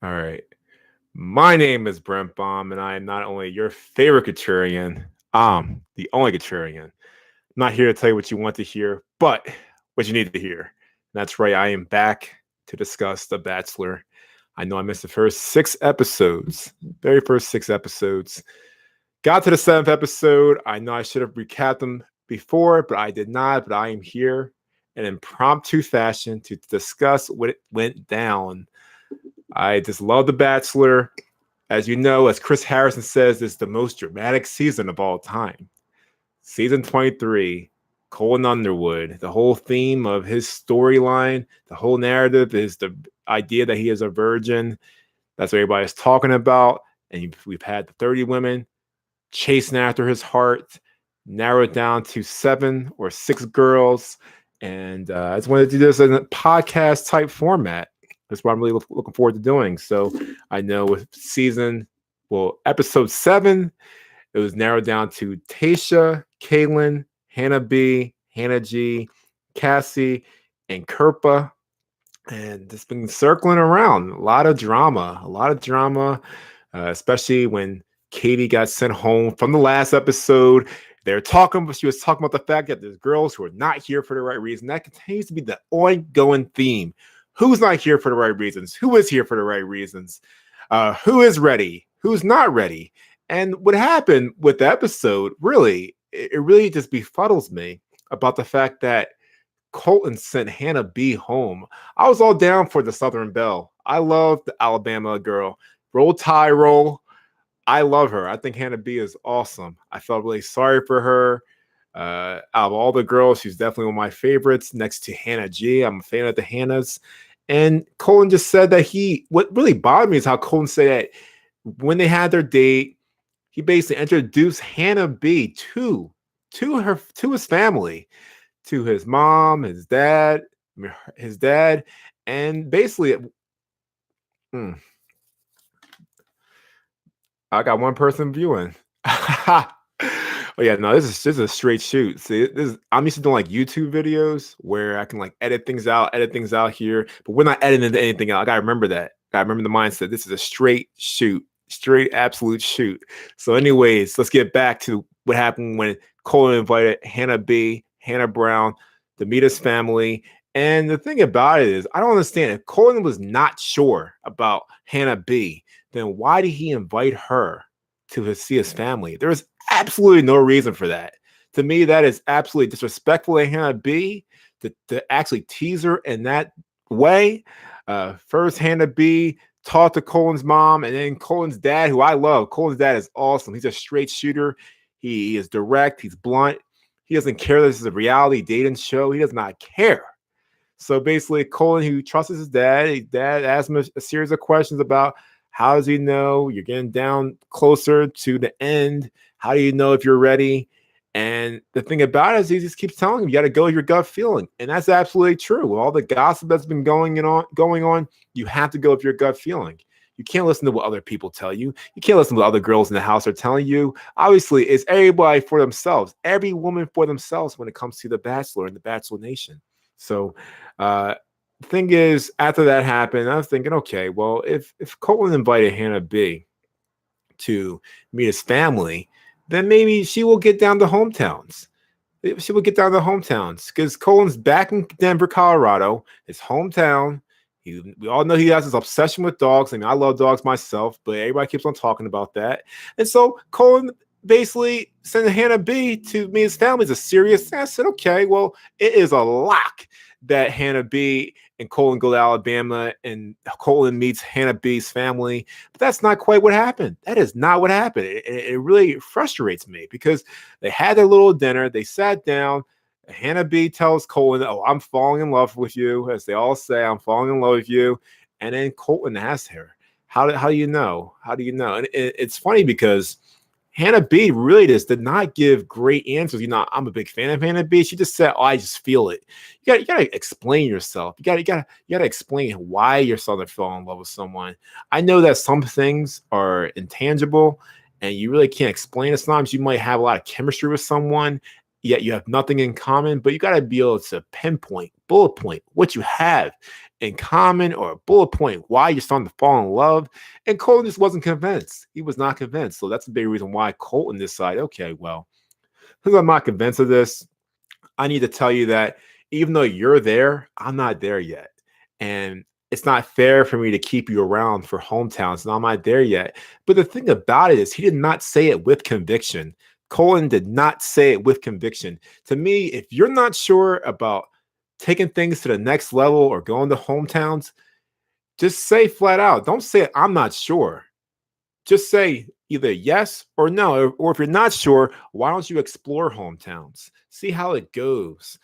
All right. My name is Brent Baum, and I am not only your favorite Contrarian, I'm the only Contrarian. I'm not here to tell you what you want to hear, but what you need to hear. And that's right, I am back to discuss The Bachelor. I know I missed the first 6 episodes, very first 6 episodes. Got to the seventh episode. I know I should have recapped them before, but I did not. But I am here in impromptu fashion to discuss what it went down. I just love The Bachelor. As you know, as Chris Harrison says, it's the most dramatic season of all time. Season 23, Colton Underwood. The whole theme of his storyline, the whole narrative is the idea that he is a virgin. That's what everybody's talking about. And we've had the 30 women chasing after his heart, narrowed down to 7 or 6 girls. And I just wanted to do this in a podcast type format. That's what I'm really looking forward to doing. So I know with episode 7, it was narrowed down to Tasha, Kaylin, Hannah B, Hannah G, Cassie, and Kerpa. And it's been circling around. A lot of drama, especially when Katie got sent home from the last episode. She was talking about the fact that there's girls who are not here for the right reason. That continues to be the ongoing theme. Who's not here for the right reasons? Who is here for the right reasons? Who is ready? Who's not ready? And what happened with the episode, really, it really just befuddles me about the fact that Colton sent Hannah B home. I was all down for the Southern Belle. I love the Alabama girl. Roll Tide roll. I love her. I think Hannah B is awesome. I felt really sorry for her. Out of all the girls, she's definitely one of my favorites next to Hannah G. I'm a fan of the Hannahs. And Colton just said that what really bothered me is how Colton said that when they had their date, he basically introduced Hannah B to his family, to his mom, his dad, and basically, I got one person viewing. Oh yeah, no, this is a straight shoot. See, I'm used to doing like YouTube videos where I can like edit things out here, but we're not editing anything out. I gotta remember that. Gotta remember the mindset. This is a straight shoot, straight absolute shoot. So, anyways, let's get back to what happened when Colin invited Hannah Brown to meet his family. And the thing about it is, I don't understand. If Colin was not sure about Hannah B, then why did he invite her to see his family? There's absolutely no reason for that. To me, that is absolutely disrespectful to Hannah B to actually tease her in that way. First, Hannah B talked to Colin's mom, and then Colin's dad, who I love. Colin's dad is awesome. He's a straight shooter. He is direct. He's blunt. He doesn't care that this is a reality dating show. He does not care. So basically, Colin, who trusts his dad asked him a series of questions about how does he know you're getting down closer to the end? How do you know if you're ready? And the thing about it is he just keeps telling him you got to go with your gut feeling. And that's absolutely true. With all the gossip that's been going on, you have to go with your gut feeling. You can't listen to what other people tell you. You can't listen to what other girls in the house are telling you. Obviously, it's everybody for themselves, every woman for themselves when it comes to The Bachelor and The Bachelor Nation. So the thing is, after that happened, I was thinking, okay, well, if Colton invited Hannah B to meet his family, then maybe she will get down to hometowns. She will get down to hometowns because Colton's back in Denver, Colorado, his hometown. We all know he has this obsession with dogs. I mean, I love dogs myself, but everybody keeps on talking about that. And so Colton basically sent Hannah B to meet his family. It's a serious thing. I said, okay, well, it is a lock that Hannah B and Colton go to Alabama and Colton meets Hannah B's family. But that's not quite what happened. That is not what happened. It really frustrates me because they had their little dinner. They sat down. Hannah B tells Colton, oh, I'm falling in love with you. As they all say, I'm falling in love with you. And then Colton asks her, how do you know? How do you know? And it's funny because Hannah B really just did not give great answers. You know, I'm a big fan of Hannah B. She just said, "Oh, I just feel it." You got to explain yourself. You got to explain why you're starting to fall in love with someone. I know that some things are intangible, and you really can't explain it. Sometimes you might have a lot of chemistry with someone, yet you have nothing in common. But you got to be able to pinpoint, bullet point what you have, in common or a bullet point why you're starting to fall in love. And Colton just wasn't convinced. He was not convinced. So that's a big reason why Colton decided, okay, well, since I'm not convinced of this, I need to tell you that even though you're there, I'm not there yet. And it's not fair for me to keep you around for hometowns, and I'm not there yet. But the thing about it is, he did not say it with conviction. Colin did not say it with conviction. To me, if you're not sure about taking things to the next level or going to hometowns, just say flat out. Don't say, I'm not sure. Just say either yes or no. Or if you're not sure, why don't you explore hometowns? See how it goes.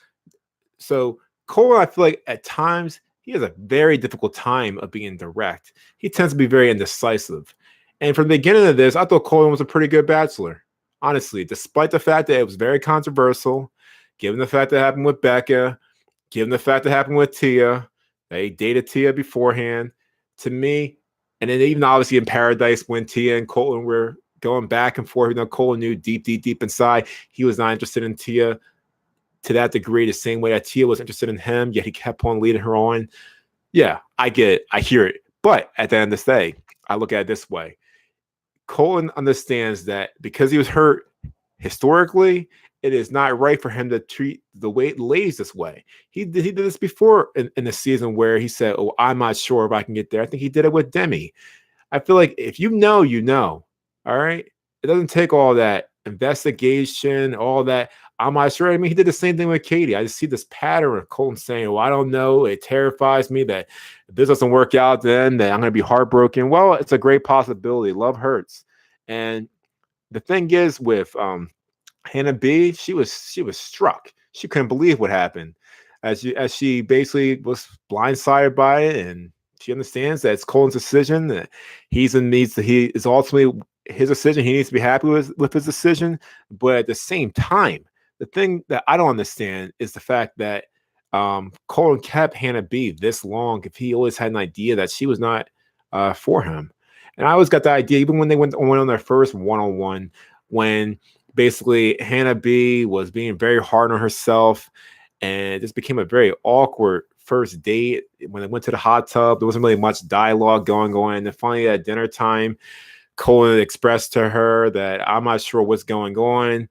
So Cole, I feel like at times he has a very difficult time of being direct. He tends to be very indecisive. And from the beginning of this, I thought Colin was a pretty good bachelor. Honestly, despite the fact that it was very controversial, given the fact that it happened with Becca, given the fact that it happened with Tia, they dated Tia beforehand. To me, and then even obviously in Paradise when Tia and Colton were going back and forth, Colton knew deep, deep, deep inside he was not interested in Tia to that degree, the same way that Tia was interested in him, yet he kept on leading her on. Yeah, I get it. I hear it. But at the end of the day, I look at it this way. Colton understands that because he was hurt historically, it is not right for him to treat the ladies this way. He did this before in the season where he said, oh, I'm not sure if I can get there. I think he did it with Demi. I feel like if you know, you know. All right. It doesn't take all that investigation, all that. I'm not sure. I mean, he did the same thing with Katie. I just see this pattern of Colton saying, well, I don't know. It terrifies me that if this doesn't work out, then that I'm going to be heartbroken. Well, it's a great possibility. Love hurts. And the thing is with Hannah B, she was struck. She couldn't believe what happened. As she basically was blindsided by it, and she understands that it's Colton's decision, that he is ultimately his decision. He needs to be happy with his decision. But at the same time, the thing that I don't understand is the fact that Colton kept Hannah B this long if he always had an idea that she was not for him. And I always got the idea, even when they went on their first one-on-one, when basically Hannah B was being very hard on herself, and it just became a very awkward first date. When they went to the hot tub, there wasn't really much dialogue going on. And then finally at dinner time, Colin expressed to her that I'm not sure what's going on.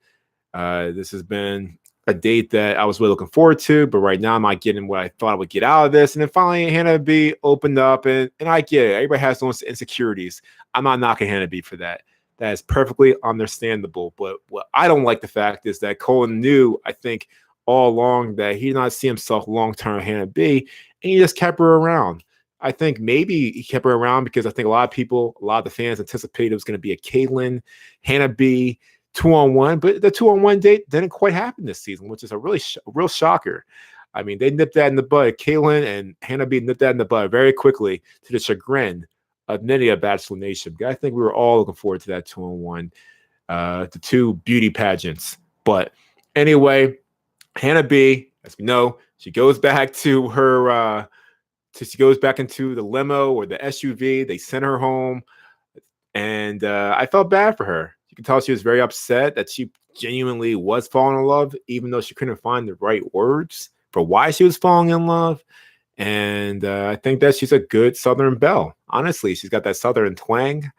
This has been a date that I was really looking forward to, but right now I'm not getting what I thought I would get out of this. And then finally Hannah B opened up, and I get it. Everybody has their own insecurities. I'm not knocking Hannah B for that. That is perfectly understandable. But what I don't like the fact is that Colin knew, I think, all along that he did not see himself long-term with Hannah B, and he just kept her around. I think maybe he kept her around because I think a lot of the fans anticipated it was going to be a Caitlyn, Hannah B, 2-on-1, but the 2-on-1 date didn't quite happen this season, which is a real shocker. I mean, they nipped that in the bud. Caitlyn and Hannah B nipped that in the bud very quickly to the chagrin of many a Bachelor Nation. I think we were all looking forward to that 2-on-1, the two beauty pageants. But anyway, Hannah B, as we know, she goes back to her, she goes back into the limo or the SUV. They sent her home, and I felt bad for her. You can tell she was very upset that she genuinely was falling in love, even though she couldn't find the right words for why she was falling in love. And I think that she's a good Southern belle. Honestly, she's got that Southern twang.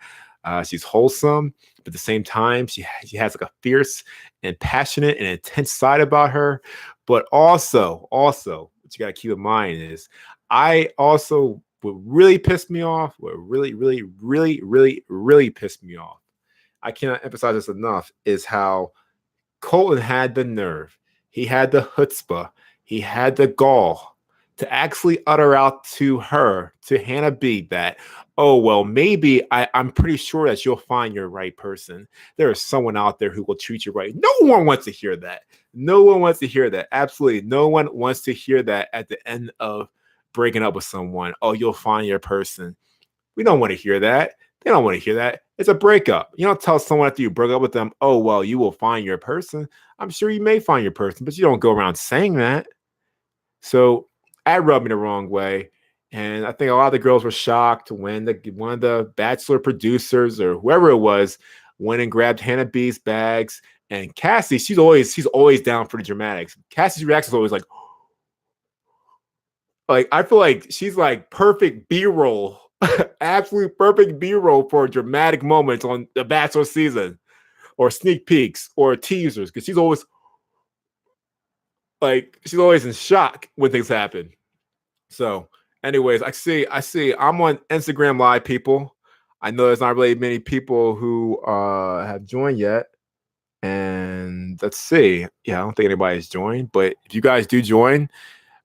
She's wholesome, but at the same time, she has like a fierce and passionate and intense side about her. But also, what you got to keep in mind is, I also, what really pissed me off, what really, really, really, really, really pissed me off, I cannot emphasize this enough, is how Colton had the nerve, he had the chutzpah, he had the gall to actually utter out to her, to Hannah B, that, oh, well, maybe I'm pretty sure that you'll find your right person. There is someone out there who will treat you right. No one wants to hear that. No one wants to hear that. Absolutely. No one wants to hear that at the end of breaking up with someone. Oh, you'll find your person. We don't want to hear that. They don't want to hear that. It's a breakup. You don't tell someone after you broke up with them, oh, well, you will find your person. I'm sure you may find your person, but you don't go around saying that. So that rubbed me the wrong way. And I think a lot of the girls were shocked when one of the Bachelor producers or whoever it was went and grabbed Hannah B's bags. And Cassie, she's always down for the dramatics. Cassie's reaction is always like, Like, I feel like she's like perfect B-roll, absolute perfect B-roll for dramatic moments on the Bachelor season, or sneak peeks, or teasers, because she's always in shock when things happen. So, anyways, I see. I'm on Instagram Live, people. I know there's not really many people who have joined yet. And let's see. Yeah, I don't think anybody's joined. But if you guys do join,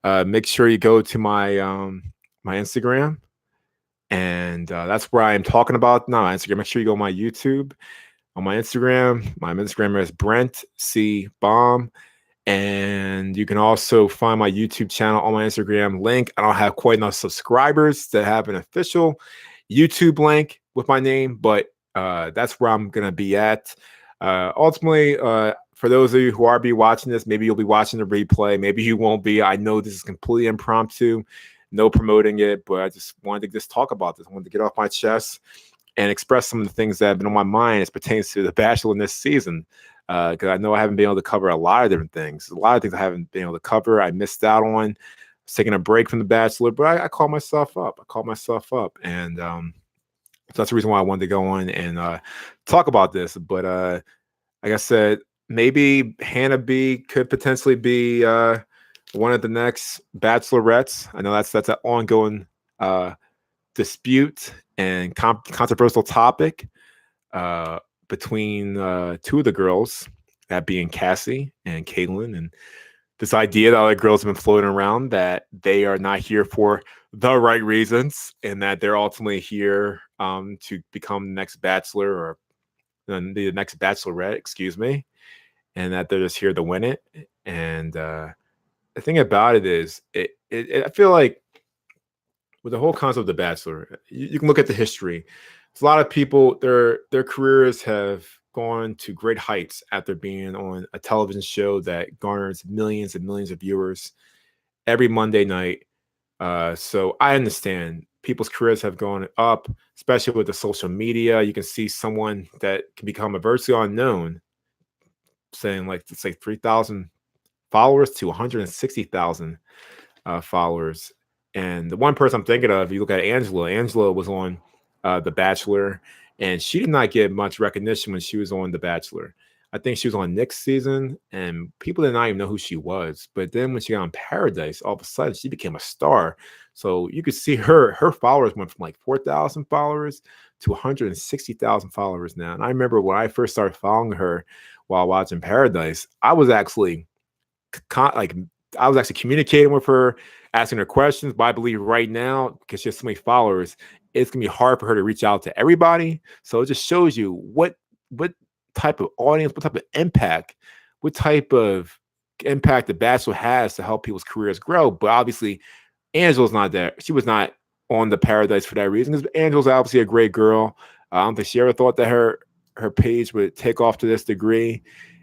make sure you go to my Instagram, and that's where I am talking about now. Instagram. Make sure you go to my YouTube. On my Instagram, my Instagram is Brent C Bomb. And you can also find my YouTube channel on my Instagram link. I don't have quite enough subscribers to have an official YouTube link with my name, but that's where I'm going to be at. Ultimately, for those of you who are be watching this, maybe you'll be watching the replay. Maybe you won't be. I know this is completely impromptu, no promoting it, but I just wanted to just talk about this. I wanted to get off my chest and express some of the things that have been on my mind as pertains to The Bachelor in this season. Because I know I haven't been able to cover a lot of different things. A lot of things I haven't been able to cover. I missed out on. I was taking a break from The Bachelor, but I called myself up. And so that's the reason why I wanted to go on and talk about this. But like I said, maybe Hannah B could potentially be one of the next Bachelorettes. I know that's an ongoing dispute and controversial topic between two of the girls, that being Cassie and Caitlin, and this idea that other girls have been floating around that they are not here for the right reasons, and that they're ultimately here to become the next Bachelor, or the next Bachelorette, excuse me, and that they're just here to win it. And the thing about it is, I feel like with the whole concept of The Bachelor, you can look at the history. There's a lot of people, their careers have gone to great heights after being on a television show that garners millions and millions of viewers every Monday night. So I understand people's careers have gone up, especially with the social media. You can see someone that can become a virtually unknown, saying like, it's like 3,000 followers to 160,000 followers. And the one person I'm thinking of, you look at Angela. Angela was on The Bachelor, and she did not get much recognition when she was on The Bachelor. I think she was on Nick's season, and people did not even know who she was. But then when she got on Paradise, all of a sudden she became a star. So you could see her followers went from like 4,000 followers to 160,000 followers now. And I remember when I first started following her while watching Paradise, I was actually communicating with her, asking her questions. But I believe right now, because she has so many followers, it's gonna be hard for her to reach out to everybody. So it just shows you what type of audience, what type of impact, The Bachelor has to help people's careers grow. But obviously, Angela's not there. She was not on the Paradise for that reason, because Angela's obviously a great girl. I don't think she ever thought that her page would take off to this degree.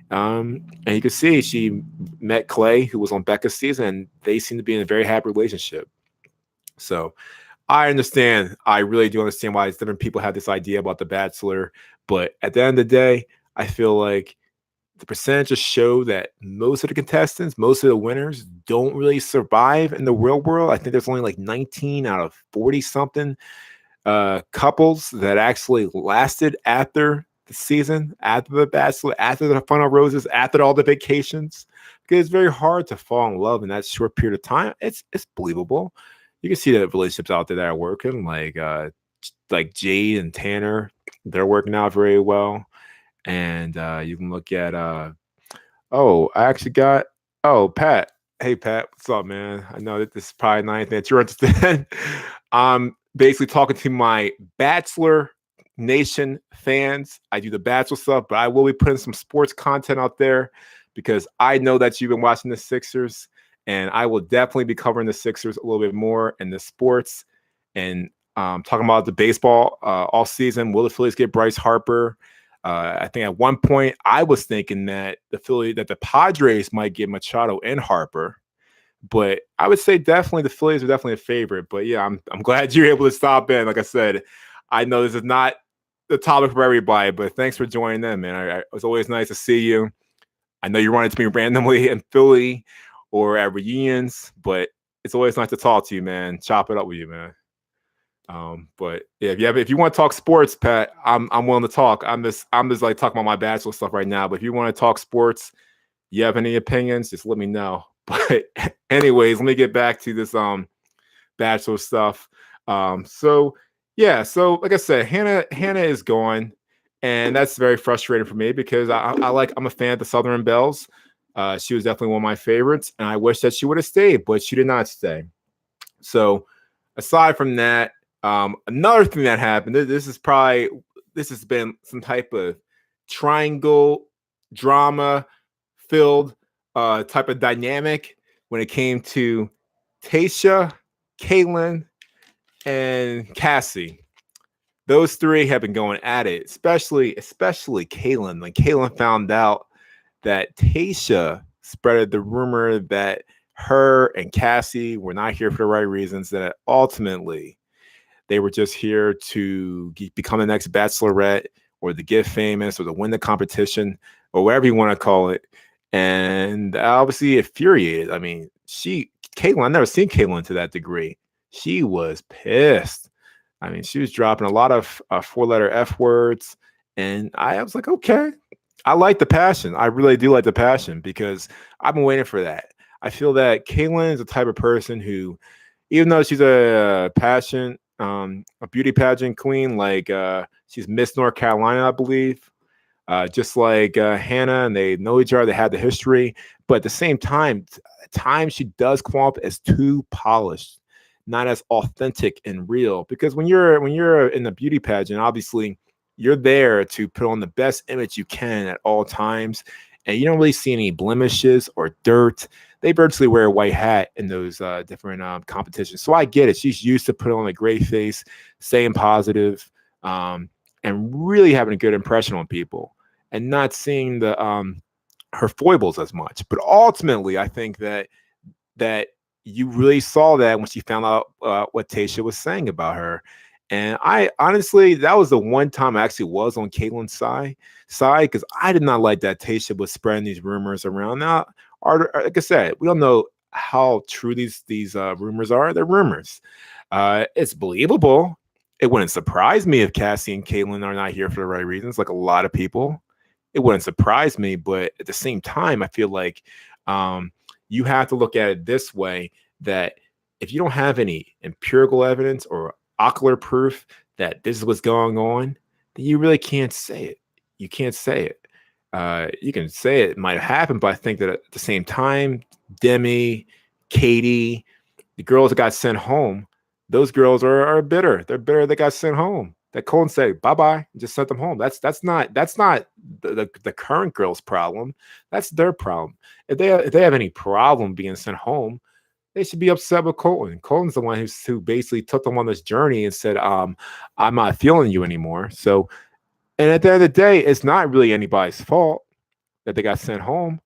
And you can see she met Clay, who was on Becca's season, and they seem to be in a very happy relationship. So I understand. I really do understand why different people have this idea about The Bachelor. But at the end of the day, I feel like the percentages show that most of the contestants, most of the winners, don't really survive in the real world. I think there's only like 19 out of 40 something couples that actually lasted after the season, after The Bachelor, after the Fun of Roses, after all the vacations. Because it's very hard to fall in love in that short period of time. It's believable. You can see the relationships out there that are working, like Jade and Tanner. They're working out very well. And you can look at I actually got Pat. Hey Pat, what's up, man? I know that this is probably not anything that you're interested in. I'm basically talking to my Bachelor Nation fans. I do the Bachelor stuff, but I will be putting some sports content out there, because I know that you've been watching the Sixers, and I will definitely be covering the Sixers a little bit more, and the sports, and talking about the baseball all season. Will the Phillies get Bryce Harper? I think at one point I was thinking that the Padres might get Machado and Harper, but I would say definitely the Phillies are definitely a favorite. But yeah, I'm glad you're able to stop in. Like I said, I know this is not the topic for everybody, but thanks for joining in, man. It was always nice to see you. I know you run into me randomly in Philly or at reunions, but It's always nice to talk to you, man. Chop it up with you, man. But yeah, if you want to talk sports, Pat, I'm willing to talk. I'm just like talking about my bachelor stuff right now. But if you want to talk sports, you have any opinions, just let me know. But anyways, let me get back to this bachelor stuff. So yeah, so like I said, Hannah is gone, and that's very frustrating for me because I'm a fan of the Southern Bells. She was definitely one of my favorites, and I wish that she would have stayed, but she did not stay. So aside from that, another thing that happened. This has been some type of triangle drama filled type of dynamic when it came to Tasha, Caitlin, and Cassie. Those three have been going at it, especially Caitlin. When Caitlin found out that Tasha spreaded the rumor that her and Cassie were not here for the right reasons, that ultimately they were just here to become the next bachelorette or to get famous or to win the competition or whatever you want to call it. And obviously infuriated. I mean, Caitlin, I've never seen Caitlin to that degree. She was pissed. I mean, she was dropping a lot of 4-letter F words. And I was like, okay, I like the passion. I really do like the passion because I've been waiting for that. I feel that Caitlin is the type of person who, even though she's a beauty pageant queen, like she's Miss North Carolina, I believe, just like Hannah, and they know each other, they had the history, but at the same time, at times she does come off as too polished, not as authentic and real. Because when you're in the beauty pageant, obviously you're there to put on the best image you can at all times, and you don't really see any blemishes or dirt. They virtually wear a white hat in those different competitions. So I get it. She's used to put on a great face, staying positive, and really having a good impression on people, and not seeing the her foibles as much. But ultimately, I think that you really saw that when she found out what Tasha was saying about her. And I honestly, that was the one time I actually was on Caitlin's side because I did not like that Tasha was spreading these rumors around. Now, like I said, we don't know how true these rumors are. They're rumors. It's believable. It wouldn't surprise me if Cassie and Caitlin are not here for the right reasons, like a lot of people. It wouldn't surprise me, but at the same time, I feel like you have to look at it this way: that if you don't have any empirical evidence or ocular proof that this is what's going on, then you really can't say it. You can't say it. You can say it might have happened, but I think that at the same time, Demi, Katie, the girls that got sent home, those girls are bitter. They're bitter they got sent home. That Colton said bye-bye and just sent them home. That's not the current girls' problem. That's their problem. If they have any problem being sent home, they should be upset with Colton. Colton's the one who basically took them on this journey and said, I'm not feeling you anymore. So, and at the end of the day, it's not really anybody's fault that they got sent home.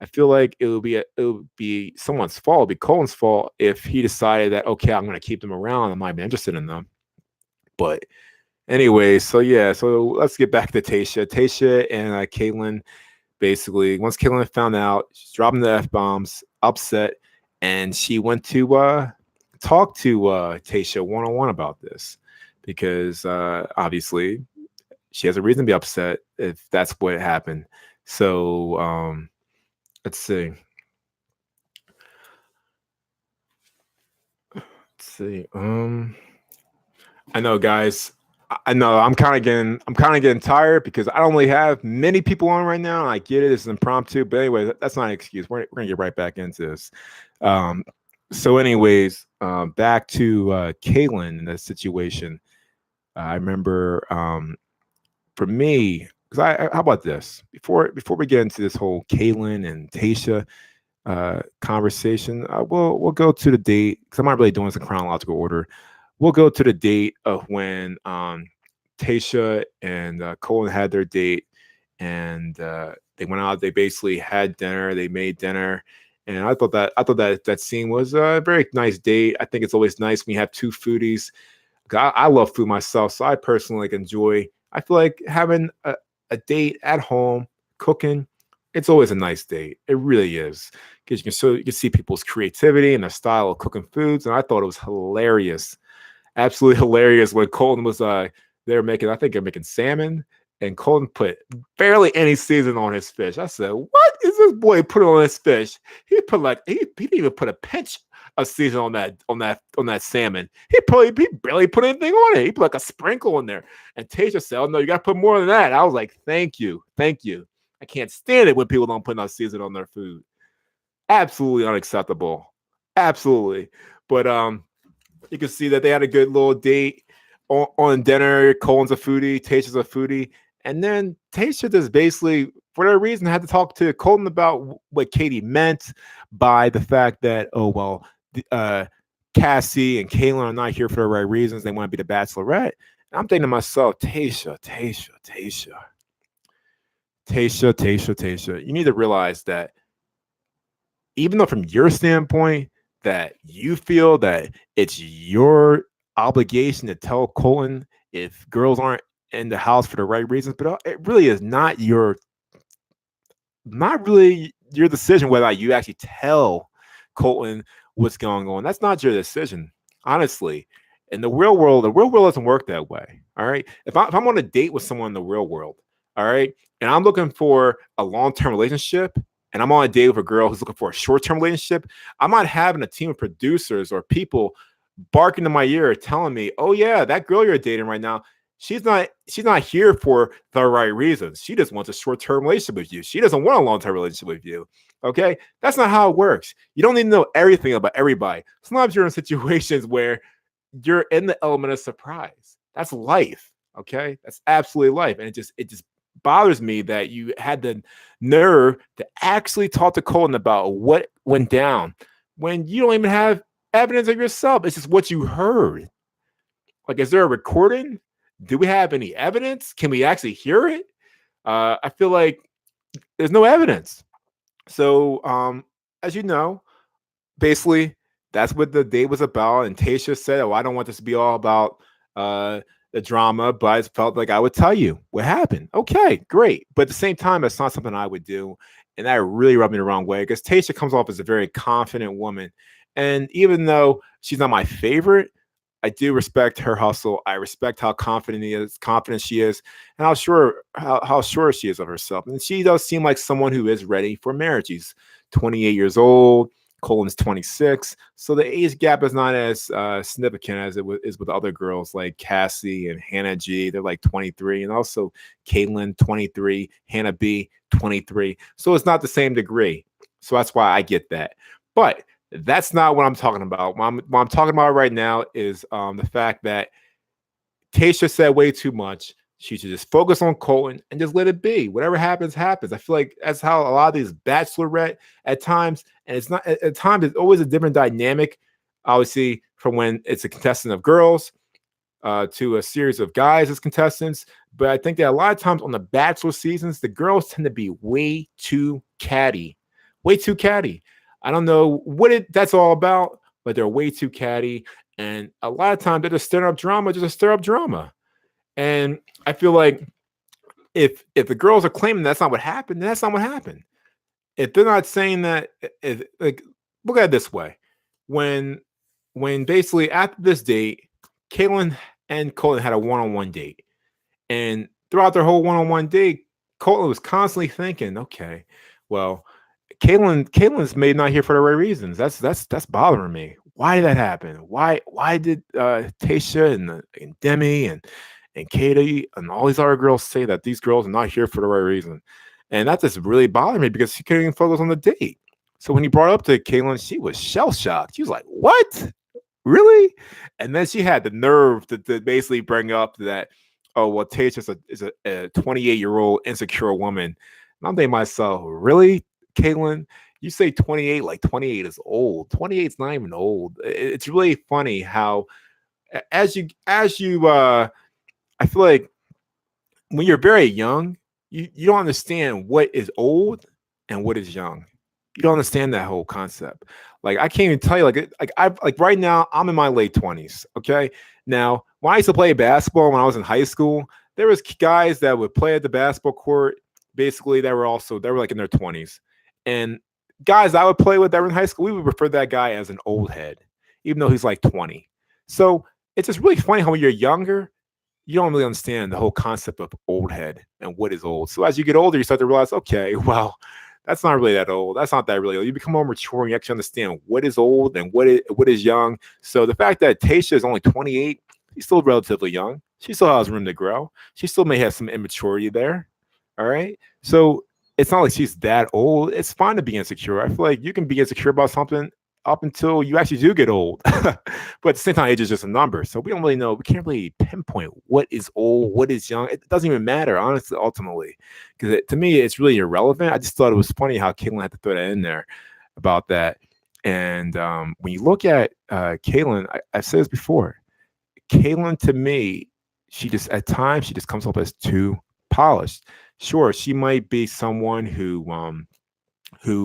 I feel like it would be someone's fault, it'd be Colton's fault if he decided that, okay, I'm going to keep them around. I might be interested in them. But anyway, so yeah, so let's get back to Tasha. Tasha and Caitlin, basically, once Caitlin found out, she's dropping the F-bombs, upset, and she went to talk to Tasha one-on-one about this because obviously she has a reason to be upset if that's what happened. So let's see. I know, guys. I know I'm kind of getting tired because I don't really have many people on right now. I get it; it's impromptu, but anyway, that's not an excuse. We're gonna get right back into this. So, anyways, back to Caitlin and the situation. I remember for me, because how about this before we get into this whole Caitlin and Tasha conversation, we'll go to the date because I'm not really doing this in chronological order. We'll go to the date of when Tasha and Colton had their date, and they went out. They basically had dinner. They made dinner, and I thought that scene was a very nice date. I think it's always nice when you have two foodies. I love food myself, so I personally enjoy. I feel like having a date at home, cooking, It's always a nice date. It really is. Because you can see people's creativity and their style of cooking foods. And I thought it was hilarious, absolutely hilarious when Colton was they were making, I think they're making salmon, and Colton put barely any season on his fish. I said, "What is this boy putting on his fish? He didn't even put a pinch of season on that salmon. He barely put anything on it. He put like a sprinkle in there." And Tasha said, "Oh no, you got to put more than that." I was like, "Thank you, thank you." I can't stand it when people don't put enough season on their food. Absolutely unacceptable. Absolutely. But you can see that they had a good little date on dinner. Colin's a foodie, Tasha's a foodie. And then Tasha just basically, for whatever reason, had to talk to Colton about what Katie meant by the fact that, oh, well, Cassie and Caitlin are not here for the right reasons. They want to be the Bachelorette. And I'm thinking to myself, Tasha, you need to realize that even though from your standpoint that you feel that it's your obligation to tell Colton if girls aren't in the house for the right reasons, but it really is not really your decision whether you actually tell Colton what's going on. That's not your decision, honestly. In the real world doesn't work that way. All right. If I'm on a date with someone in the real world, all right, and I'm looking for a long term relationship, and I'm on a date with a girl who's looking for a short term relationship, I'm not having a team of producers or people barking in my ear telling me, "Oh yeah, that girl you're dating right now, she's not here for the right reasons. She just wants a short term relationship with you. She doesn't want a long term relationship with you." Okay, that's not how it works. You don't need to know everything about everybody. Sometimes you're in situations where you're in the element of surprise. That's life. Okay, that's absolutely life, and it just bothers me that you had the nerve to actually talk to Colton about what went down when you don't even have evidence of yourself. It's just what you heard. Like, is there a recording? Do we have any evidence? Can we actually hear it? I feel like there's no evidence. So, as you know, basically, that's what the date was about. And Tasha said, "Oh, I don't want this to be all about the drama, but I felt like I would tell you what happened." Okay, great. But at the same time, it's not something I would do. And that really rubbed me the wrong way because Tasha comes off as a very confident woman. And even though she's not my favorite, I do respect her hustle. I respect how confident she is, and how sure she is of herself. And she does seem like someone who is ready for marriage. She's 28 years old. Colin's 26, so the age gap is not as significant as is with other girls like Cassie and Hannah G. They're like 23, and also Caitlin 23, Hannah B 23. So it's not the same degree. So that's why I get that. But that's not what I'm talking about. What I'm talking about right now is the fact that Tasha said way too much. She should just focus on Colton and just let it be. Whatever happens, happens. I feel like that's how a lot of these Bachelorette at times, and it's not at times, it's always a different dynamic, obviously, from when it's a contestant of girls to a series of guys as contestants. But I think that a lot of times on the Bachelor seasons, the girls tend to be way too catty. Way too catty. I don't know that's all about, but they're way too catty. And a lot of times they're just stirring up drama, just to stir up drama. And I feel like if the girls are claiming that's not what happened, then that's not what happened. If they're not saying that, like, look at it this way: when basically after this date, Caitlin and Colton had a one-on-one date, and throughout their whole one-on-one date, Colton was constantly thinking, "Okay, well, Caitlin's maybe not here for the right reasons. That's bothering me. Why did that happen? Why did Tasha and Demi and Katie and all these other girls say that these girls are not here for the right reason?" And that just really bothered me because she couldn't even focus on the date. So when he brought up to Caitlin, she was shell shocked. She was like, "What? Really?" And then she had the nerve to basically bring up that, "Oh, well, Tasha is a 28-year-old insecure woman." And I'm thinking to myself, really, Caitlin? You say 28, like 28 is old. 28 is not even old. It's really funny how as you I feel like when you're very young, you don't understand what is old and what is young. You don't understand that whole concept. Like, I can't even tell you. Like right now, I'm in my late 20s. Okay, now when I used to play basketball when I was in high school, there was guys that would play at the basketball court basically they were like in their 20s. And guys I would play with that were in high school, we would refer to that guy as an old head, even though he's like 20. So it's just really funny how when you're younger, you don't really understand the whole concept of old head and what is old. So as you get older, you start to realize, okay, well, that's not really that old. That's not that really old. You become more mature and you actually understand what is old and what is young. So the fact that Tasha is only 28, she's still relatively young. She still has room to grow. She still may have some immaturity there. All right. So it's not like she's that old. It's fine to be insecure. I feel like you can be insecure about something up until you actually do get old. But at the same time, age is just a number. So we don't really know. We can't really pinpoint what is old, what is young. It doesn't even matter, honestly, ultimately. Because to me, it's really irrelevant. I just thought it was funny how Caitlyn had to throw that in there about that. And when you look at Caitlyn, I've said this before. Caitlyn, to me, she just at times she just comes off as too polished. Sure, she might be someone who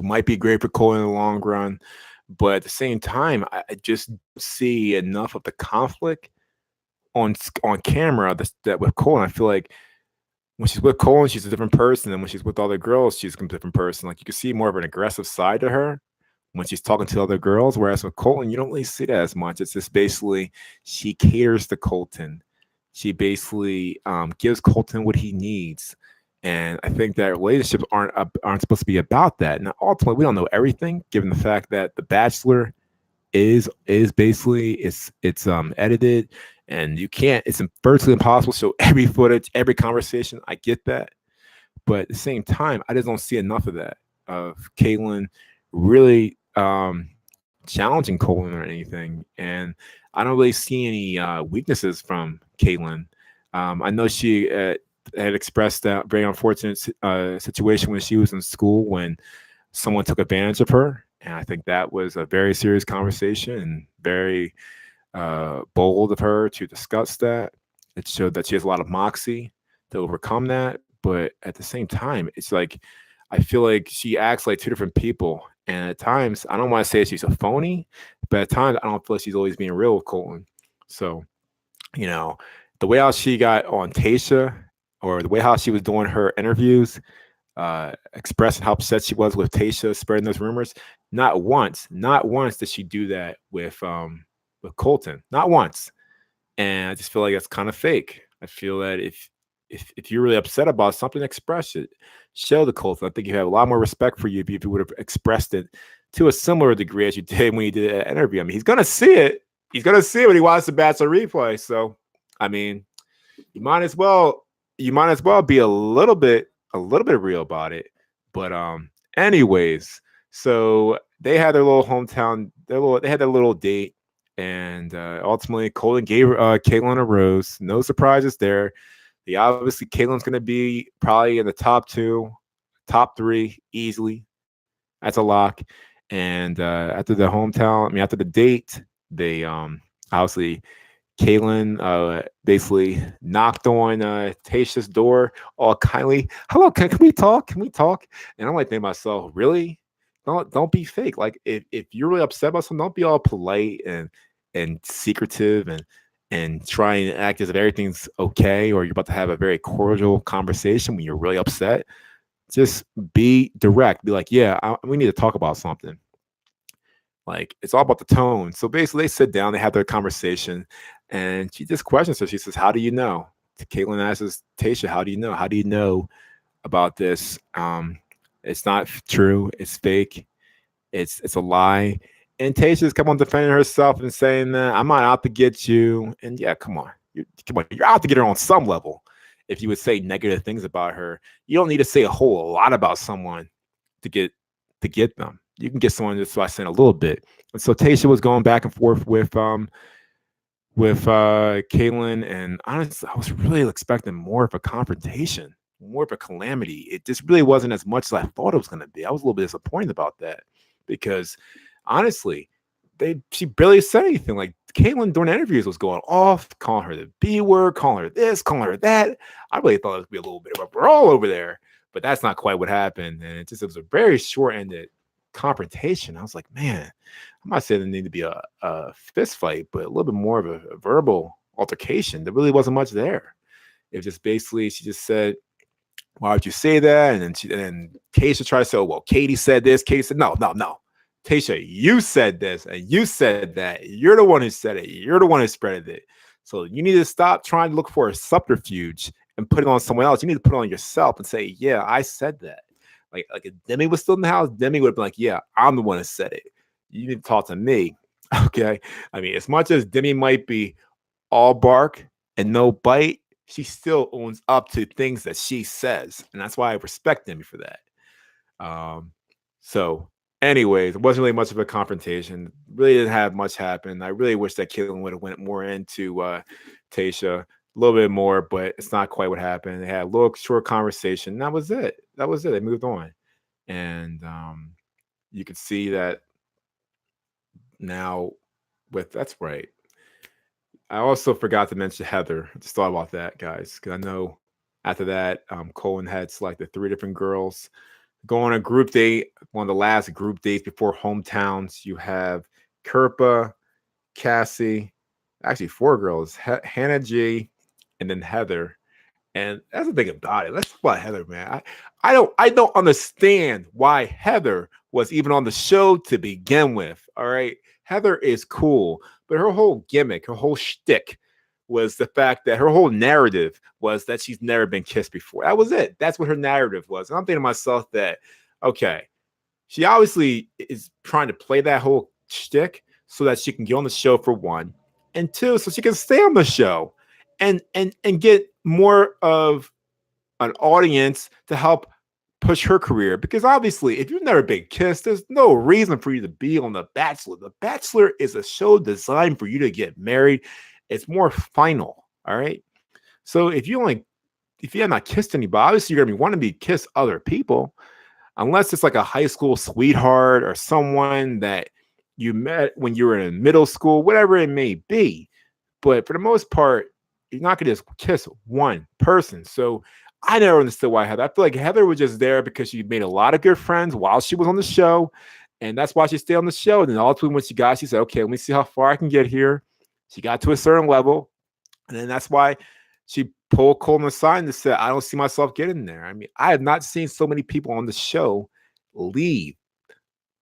might be great for Cole in the long run, but at the same time, I just don't see enough of the conflict on camera that with Cole. And I feel like when she's with Cole, she's a different person, and when she's with other girls, she's a different person. Like you can see more of an aggressive side to her when she's talking to other girls, whereas with Colton, you don't really see that as much. It's just basically she caters to Colton. She basically gives Colton what he needs. And I think that relationships aren't supposed to be about that. Now, ultimately, we don't know everything, given the fact that The Bachelor is basically it's edited, and you can't. It's virtually impossible. So every footage, every conversation, I get that, but at the same time, I just don't see enough of that of Caitlyn really challenging Colton or anything, and I don't really see any weaknesses from Caitlyn. I know she had expressed that very unfortunate situation when she was in school when someone took advantage of her, and I think that was a very serious conversation and very bold of her to discuss that. It showed that she has a lot of moxie to overcome that, but at the same time, it's like I feel like she acts like two different people. And at times, I don't want to say she's a phony, but at times, I don't feel like she's always being real with Colton. So, you know, the way how she got on Tasha, or the way how she was doing her interviews, expressing how upset she was with Tasha spreading those rumors. Not once did she do that with Colton. Not once. And I just feel like that's kind of fake. I feel that if you're really upset about something, express it. Show the Colton. I think you have a lot more respect for you if you would have expressed it to a similar degree as you did when you did an interview. I mean, he's gonna see it. He's gonna see it when he watches the Bachelor replay. So, I mean, you might as well be a little bit real about it. But anyways, so they had their little hometown, they had their little date, and ultimately Colton gave Caitlyn a rose. No surprises there. The obviously Caitlyn's going to be probably in the top two, top three easily. That's a lock. And after the hometown, I mean after the date, they obviously Caitlyn basically knocked on Tasha's door all kindly. Hello, can we talk? Can we talk? And I'm like thinking to myself, really? Don't be fake. Like if you're really upset about something, don't be all polite and secretive and try and act as if everything's okay or you're about to have a very cordial conversation when you're really upset. Just be direct. Be like, yeah, we need to talk about something. Like it's all about the tone. So basically, they sit down, they have their conversation, and she just questions her. She says, "How do you know?" Caitlyn asks Tasha, "How do you know? How do you know about this? It's not true. It's fake. It's a lie." And Tasha's come on defending herself and saying that I'm not out to get you. And yeah, come on, you're out to get her on some level. If you would say negative things about her, you don't need to say a whole lot about someone to get them. You can get someone just by saying a little bit. And so Tasha was going back and forth with Caitlyn, and honestly, I was really expecting more of a confrontation, more of a calamity. It just really wasn't as much as I thought it was going to be. I was a little bit disappointed about that because honestly, she barely said anything. Like Caitlyn during interviews was going off, calling her the B word, calling her this, calling her that. I really thought it would be a little bit of a brawl over there, but that's not quite what happened. And it was a very short-ended confrontation. I was like, man, I'm not saying there need to be a fist fight, but a little bit more of a verbal altercation. There really wasn't much there. It just basically, she just said, Why would you say that? And then Tasha tried to say, oh, well, Katie said this. Katie said, no, no, no. Tasha, you said this and you said that. You're the one who said it. You're the one who spread it. So you need to stop trying to look for a subterfuge and put it on someone else. You need to put it on yourself and say, yeah, I said that. Like if Demi was still in the house, Demi would have been like, yeah, I'm the one who said it. You need to talk to me. Okay. I mean, as much as Demi might be all bark and no bite, she still owns up to things that she says. And that's why I respect Demi for that. Um, so, anyways, it wasn't really much of a confrontation. Really didn't have much happen. I really wish that Caitlyn would have went more into Tasha a little bit more, but it's not quite what happened. They had a little short conversation. That was it. That was it. They moved on, and you could see that now. With that's right. I also forgot to mention Heather. I just thought about that, guys, because I know after that, Cohen had selected three different girls go on a group date, one of the last group dates before hometowns. You have Kerpa, Cassie, actually four girls, Hannah G, and then Heather. And that's the thing about it. Let's talk about Heather, man. I don't understand why Heather was even on the show to begin with. All right. Heather is cool, but her whole gimmick, her whole shtick was the fact that her whole narrative was that she's never been kissed before. That was it. That's what her narrative was. And I'm thinking to myself that, okay, she obviously is trying to play that whole shtick so that she can get on the show for one, and two, so she can stay on the show and get more of an audience to help push her career. Because obviously, if you've never been kissed, there's no reason for you to be on The Bachelor. The Bachelor is a show designed for you to get married. It's more final. All right. So if you have not kissed anybody, obviously you're gonna be wanting to be kiss other people, unless it's like a high school sweetheart or someone that you met when you were in middle school, whatever it may be. But for the most part, you're not gonna just kiss one person. So I never understood why Heather. I feel like Heather was just there because she made a lot of good friends while she was on the show. And that's why she stayed on the show. And then ultimately, when she said, okay, let me see how far I can get here. She got to a certain level. And then that's why she pulled Colton aside and said, I don't see myself getting there. I mean, I have not seen so many people on the show leave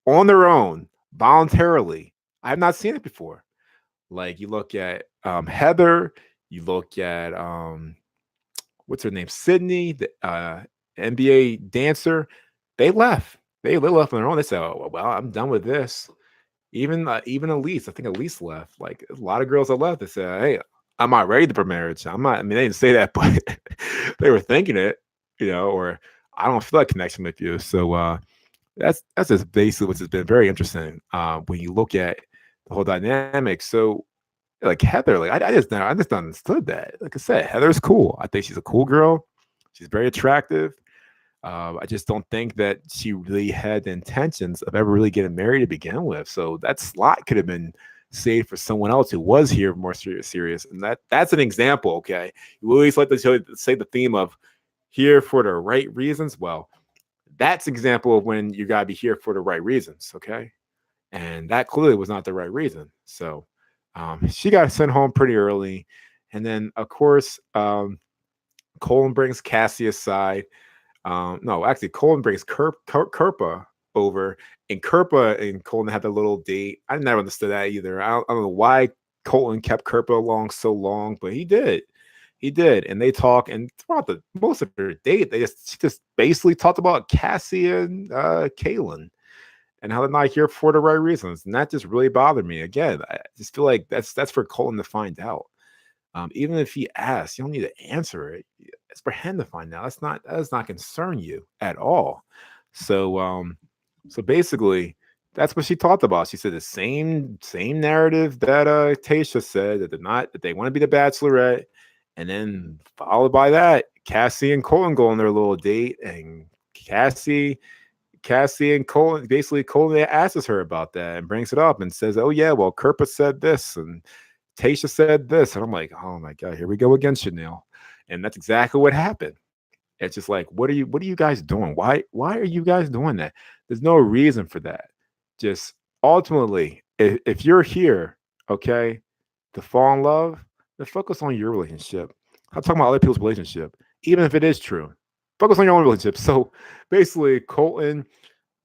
on their own voluntarily. I have not seen it before. Like you look at Heather, you look at what's her name, Sydney, the NBA dancer. They left. They left on their own. They said, "Oh well, I'm done with this." Even Elise, I think Elise left. Like a lot of girls that left. They said, "Hey, I'm not ready for marriage. I'm not." I mean, they didn't say that, but they were thinking it, or I don't feel like connection with you. So that's just basically what's been very interesting when you look at the whole dynamic. So like Heather, like I just understood that. Like I said, Heather's cool. I think she's a cool girl. She's very attractive. I just don't think that she really had the intentions of ever really getting married to begin with. So that slot could have been saved for someone else who was here more serious. And that's an example. Okay, you always like to say the theme of here for the right reasons. Well, that's example of when you gotta be here for the right reasons. Okay, and that clearly was not the right reason. So she got sent home pretty early, and then of course Colin brings Cassie aside. No, actually, Colin brings Kerpa over, and Kerpa and Colin had a little date. I never understood that either. I don't know why Colin kept Kerpa along so long, but he did. He did, and they talk. And throughout the most of their date, she just basically talked about Cassie and Kaylin and how they're not here for the right reasons, and that just really bothered me. Again, I just feel like that's for Colton to find out. Even if he asks, you don't need to answer it. It's for him to find out. That does not concern you at all. So basically, that's what she talked about. She said the same narrative that Tasha said that they want to be the Bachelorette, and then followed by that, Cassie and Colton go on their little date, and Cassie and Colton basically Colton asks her about that and brings it up and says, "Oh yeah, well Kerpa said this and Tasha said this," and I'm like, "Oh my god, here we go again, Chanel." And that's exactly what happened. It's just like, what are you guys doing? Why are you guys doing that? There's no reason for that. Just ultimately, if you're here, okay, to fall in love, then focus on your relationship. I'm talking about other people's relationship, even if it is true. Focus on your own relationship. So basically, Colton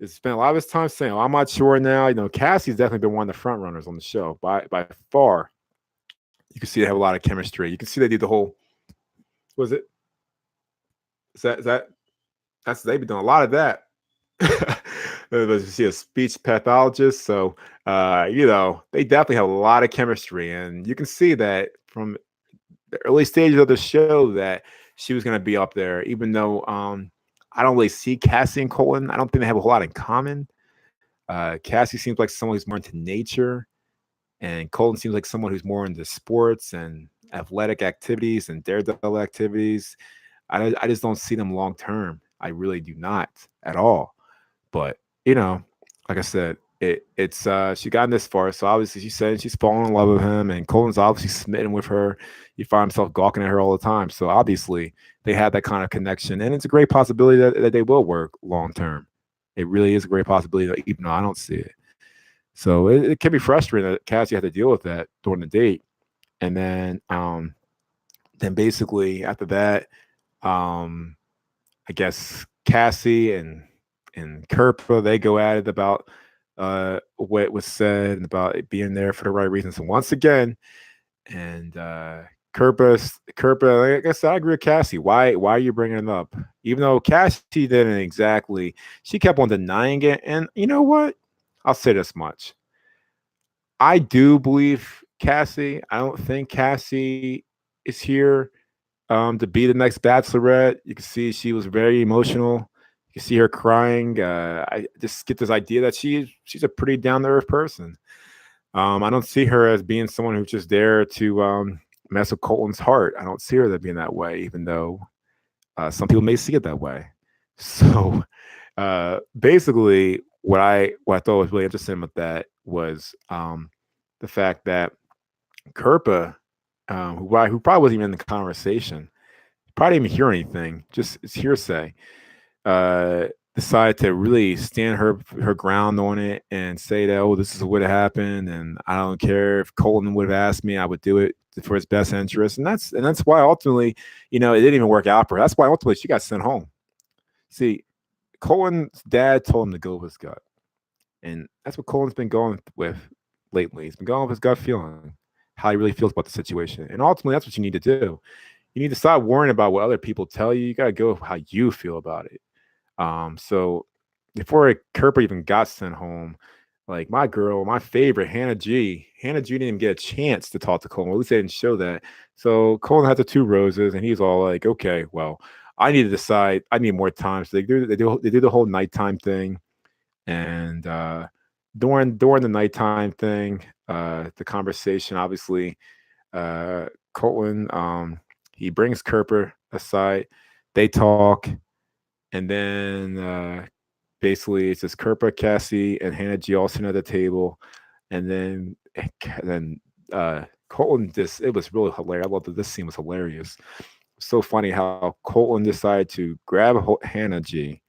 has spent a lot of his time saying, "Oh, I'm not sure now." Cassie's definitely been one of the front runners on the show by far. You can see they have a lot of chemistry. You can see they did the whole. Was it? Is that that's they've been doing a lot of that. You see a speech pathologist, so they definitely have a lot of chemistry, and you can see that from the early stages of the show that she was going to be up there, even though I don't really see Cassie and Colton. I don't think they have a whole lot in common. Cassie seems like someone who's more into nature, and Colton seems like someone who's more into sports and athletic activities and daredevil activities. I just don't see them long term. I really do not at all. But like I said, it's she gotten this far, so obviously she said she's fallen in love with him, and Colton's obviously smitten with her. He finds himself gawking at her all the time. So obviously they had that kind of connection, and it's a great possibility that they will work long term. It really is a great possibility, even though I don't see it. So it can be frustrating that Cassie had to deal with that during the date, and then basically after that, um, I guess Cassie and Kerpa, they go at it about what was said and about it being there for the right reasons. And once again, and Kerpa, like I said, I agree with Cassie. Why are you bringing it up? Even though Cassie didn't exactly, she kept on denying it. And you know what? I'll say this much: I do believe Cassie. I don't think Cassie is here to be the next Bachelorette. You can see she was very emotional. You can see her crying. I just get this idea that she's a pretty down to earth person. I don't see her as being someone who's just there to mess with Colton's heart. I don't see her as being that way, even though some people may see it that way. So basically, what I thought was really interesting with that was the fact that Kerpa, who probably wasn't even in the conversation, probably didn't even hear anything, just it's hearsay, uh, decided to really stand her ground on it and say that, oh, this is what happened, and I don't care if Colton would have asked me, I would do it for his best interest, and that's why ultimately, it didn't even work out for her. That's why ultimately she got sent home. See, Colton's dad told him to go with his gut, and that's what Colton's been going with lately. He's been going with his gut feeling, how he really feels about the situation, and ultimately that's what you need to do. You need to stop worrying about what other people tell you. You got to go with how you feel about it. So before Kerper even got sent home, like my girl, my favorite, Hannah G didn't even get a chance to talk to Colin. At least they didn't show that. So Colin had the two roses, and he's all like, "Okay, well, I need to decide. I need more time." So they do the whole nighttime thing, and during the nighttime thing, the conversation, obviously, Colton, he brings Kerper aside. They talk, and then basically it's just Kerpa, Cassie, and Hannah G all sitting at the table, and then Colton just it was really hilarious. I love that this scene was hilarious. So funny how Colton decided to grab Hannah G,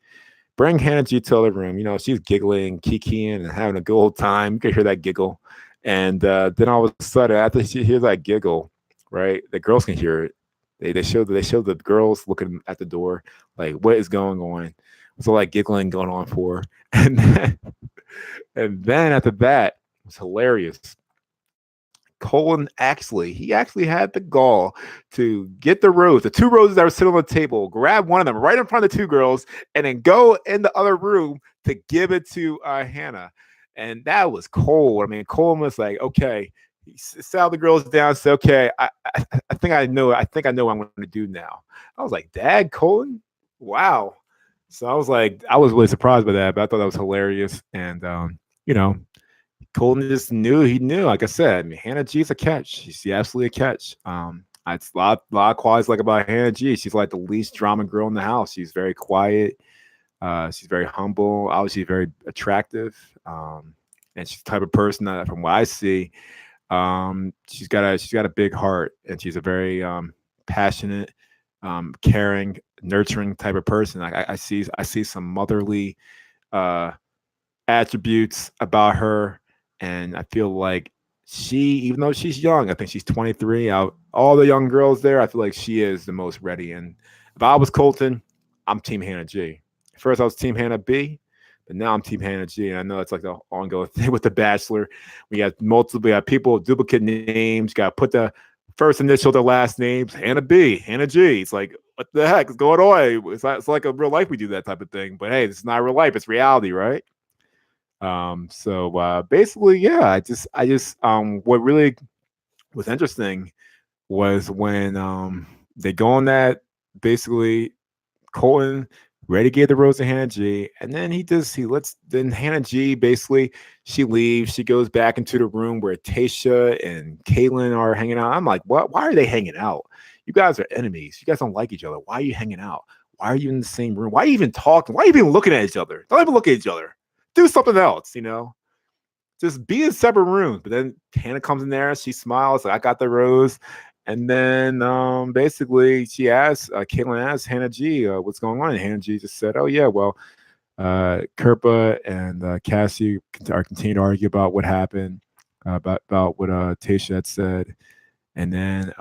bring Hannah G to the other room. She's giggling, kikiing, and having a good old time. You can hear that giggle. And then all of a sudden, after she hears that giggle, right, the girls can hear it. They show the girls looking at the door, like, what is going on? So like giggling going on for her. And then after that, it was hilarious. Colin he actually had the gall to get the two roses that were sitting on the table, grab one of them right in front of the two girls, and then go in the other room to give it to Hannah. And that was cold. I mean, Colin was like, okay, he sat the girls down, said, okay, I think I know. I think I know what I'm going to do now. I was like, Dad, Colin, wow. So I was really surprised by that, but I thought that was hilarious. And you know, Colton just knew he knew. Like I said, I mean, Hannah G is a catch. She's absolutely a catch. It's a lot of qualities like about Hannah G. She's like the least drama girl in the house. She's very quiet. She's very humble. Obviously, very attractive. And she's the type of person that, from what I see, she's got a big heart, and she's a very passionate, caring, nurturing type of person. I see some motherly uh, attributes about her, and I feel like even though she's young, I think she's 23. Out all the young girls there, I feel like she is the most ready. And if I was Colton, I'm Team Hannah G. First, I was Team Hannah B, but now I'm Team Hannah G. And I know it's like the ongoing thing with The Bachelor. We got people with duplicate names. Got to put the first initial, the last names. Hannah B, Hannah G. It's like, what the heck is going on? It's like a real life we do that type of thing. But hey, this is not real life. It's reality, right? Basically, yeah. What really was interesting was when they go on that basically Colton ready gave the rose to Hannah G, and then he lets then Hannah G basically she leaves. She goes back into the room where Tasha and Caitlin are hanging out. I'm like, what? Why are they hanging out? You guys are enemies. You guys don't like each other. Why are you hanging out? Why are you in the same room? Why are you even talking? Why are you even looking at each other? Don't even look at each other. Do something else, just be in separate rooms. But then Hannah comes in there, she smiles, like, I got the rose. And then basically Caitlin asks Hannah G, what's going on? And Hannah G just said, oh, yeah, well, Kerpa and Cassie are continuing to argue about what happened, about what Tasha had said. And then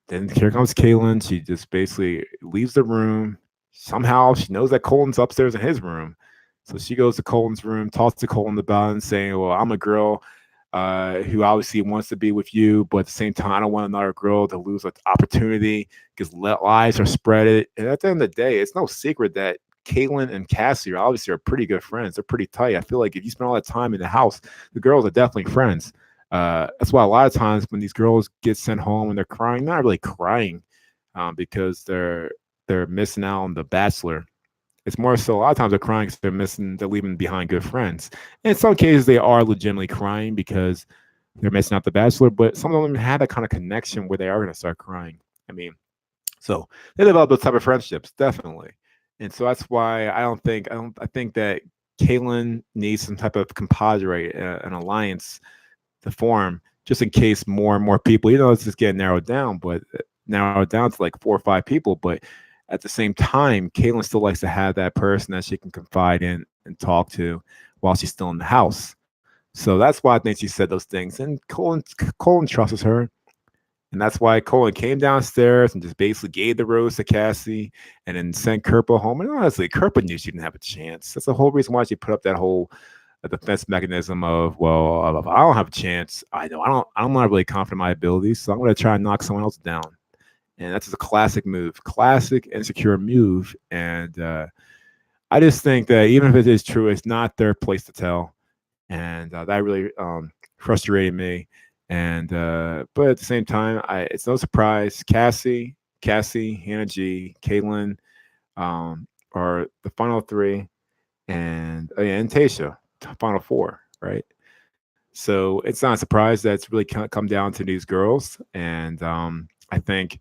here comes Caitlin. She just basically leaves the room. Somehow she knows that Colton's upstairs in his room. So she goes to Colton's room, talks to Colton about it, and saying, well, I'm a girl who obviously wants to be with you, but at the same time, I don't want another girl to lose an opportunity because lies are spread. And at the end of the day, it's no secret that Caitlin and Cassie are pretty good friends. They're pretty tight. I feel like if you spend all that time in the house, the girls are definitely friends. That's why a lot of times when these girls get sent home and they're crying, not really crying because they're missing out on The Bachelor. It's more so a lot of times they're crying because they're leaving behind good friends. And in some cases, they are legitimately crying because they're missing out The Bachelor, but some of them have that kind of connection where they are going to start crying. I mean, so they develop those type of friendships, definitely. And so that's why I think that Caitlyn needs some type of composite, an alliance to form just in case more and more people, it's just getting narrowed down, but narrowed down to like 4 or 5 people. But at the same time, Caitlin still likes to have that person that she can confide in and talk to while she's still in the house. So that's why I think she said those things. And Colton trusts her. And that's why Colton came downstairs and just basically gave the rose to Cassie and then sent Kerpa home. And honestly, Kerpa knew she didn't have a chance. That's the whole reason why she put up that whole defense mechanism of, well, if I don't have a chance, I'm not really confident in my abilities, so I'm going to try and knock someone else down. And that's just a classic move, classic insecure move. And I just think that even if it is true, it's not their place to tell. And that really frustrated me. And but at the same time, it's no surprise. Cassie, Hannah G, Caitlin are the final three, and Tasha, final four, right? So it's not a surprise that it's really come down to these girls. And I think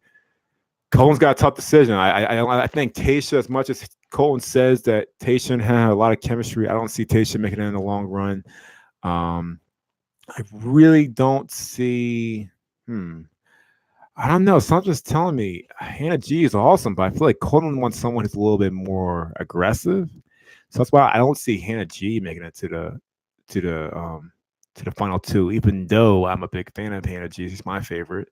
Colton's got a tough decision. I think Tasha, as much as Colton says that Tasha had a lot of chemistry, I don't see Tasha making it in the long run. I really don't see. I don't know. Something's telling me Hannah G is awesome, but I feel like Colton wants someone who's a little bit more aggressive. So that's why I don't see Hannah G making it to the final two. Even though I'm a big fan of Hannah G, she's my favorite.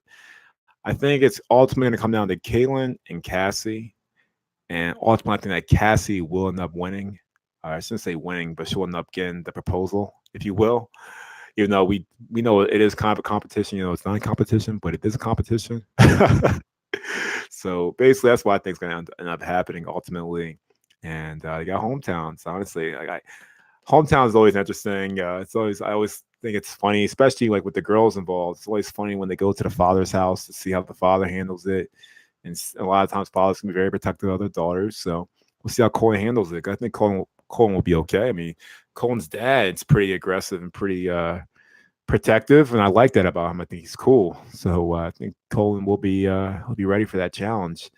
I think it's ultimately going to come down to Caitlin and Cassie, and ultimately I think that Cassie will end up winning. I shouldn't say winning, but she'll end up getting the proposal, if you will. Even though we know it is kind of a competition, it's not a competition, but it is a competition. So basically, that's what I think is going to end up happening ultimately. And you got hometowns. Honestly, hometown is always interesting. I always think it's funny, especially like with the girls involved. It's always funny when they go to the father's house to see how the father handles it. And a lot of times, fathers can be very protective of their daughters. So we'll see how Colton handles it. I think Colton will be okay. I mean, Colton's dad's pretty aggressive and pretty protective, and I like that about him. I think he's cool. So I think Colton will be he'll be ready for that challenge.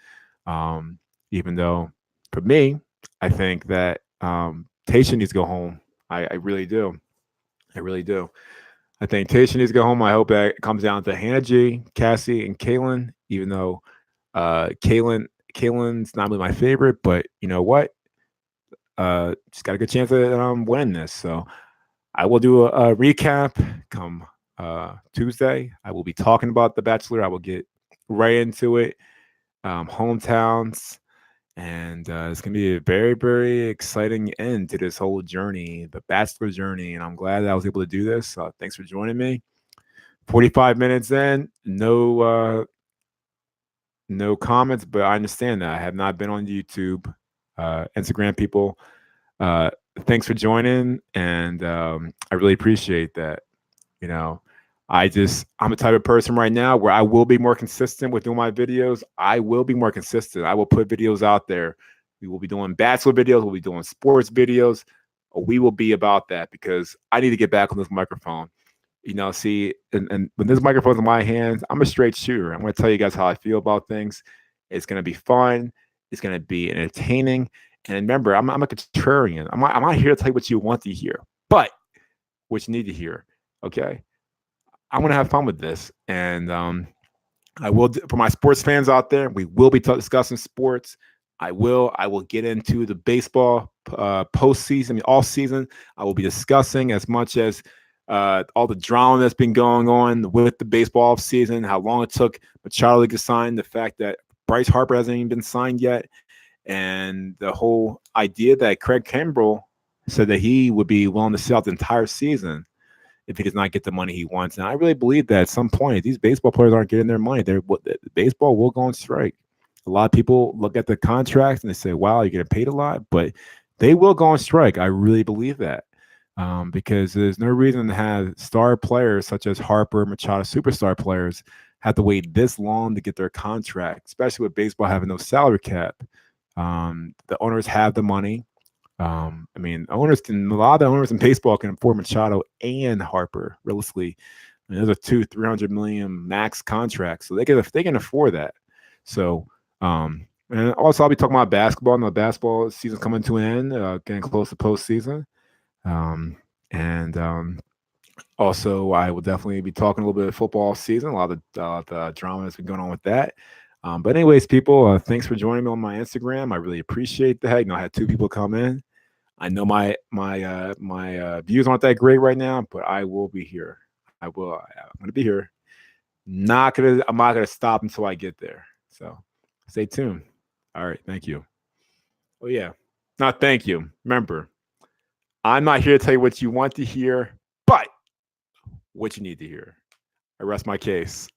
Even though, for me, I think that Tasha needs to go home. I really do. I really do. I think Tasha needs to go home. I hope that it comes down to Hannah G, Cassie, and Caitlin. Even though Caitlin's not really my favorite, but you know what? She's got a good chance of winning this. So I will do a recap come Tuesday. I will be talking about The Bachelor. I will get right into it. Hometowns. And it's going to be a very, very exciting end to this whole journey, the Bachelor journey. And I'm glad that I was able to do this. Thanks for joining me. 45 minutes in, no comments, but I understand that. I have not been on YouTube. Instagram people, uh, thanks for joining. And I really appreciate that. You know, I'm a type of person right now where I will be more consistent with doing my videos. I will be more consistent. I will put videos out there. We will be doing Bachelor videos. We'll be doing sports videos. We will be about that because I need to get back on this microphone. See, and when this microphone's in my hands, I'm a straight shooter. I'm going to tell you guys how I feel about things. It's going to be fun. It's going to be entertaining. And remember, I'm a contrarian. I'm not here to tell you what you want to hear, but what you need to hear. Okay. I'm going to have fun with this. And I will, for my sports fans out there, we will be discussing sports. I will get into the baseball postseason, I mean, all season. I will be discussing as much as all the drama that's been going on with the baseball off season, how long it took Machado to get signed, the fact that Bryce Harper hasn't even been signed yet, and the whole idea that Craig Kimbrell said that he would be willing to sell the entire season if he does not get the money he wants. And I really believe that at some point, these baseball players aren't getting their money. Baseball will go on strike. A lot of people look at the contracts and they say, wow, you're getting paid a lot, but they will go on strike. I really believe that because there's no reason to have star players such as Harper, Machado, superstar players have to wait this long to get their contract, especially with baseball having no salary cap. The owners have the money. I mean, a lot of owners in baseball can afford Machado and Harper. Realistically, I mean, those are $200-300 million max contracts, so they can afford that. So, and also I'll be talking about basketball. And the basketball season's coming to an end, getting close to postseason. And also I will definitely be talking a little bit of football season. A lot of the drama that's been going on with that. But anyways, people, thanks for joining me on my Instagram. I really appreciate that. I had 2 people come in. I know my views aren't that great right now, but I will be here. I'm going to be here. I'm not gonna stop until I get there. So stay tuned. All right, thank you. Oh yeah, not thank you. Remember, I'm not here to tell you what you want to hear, but what you need to hear. I rest my case.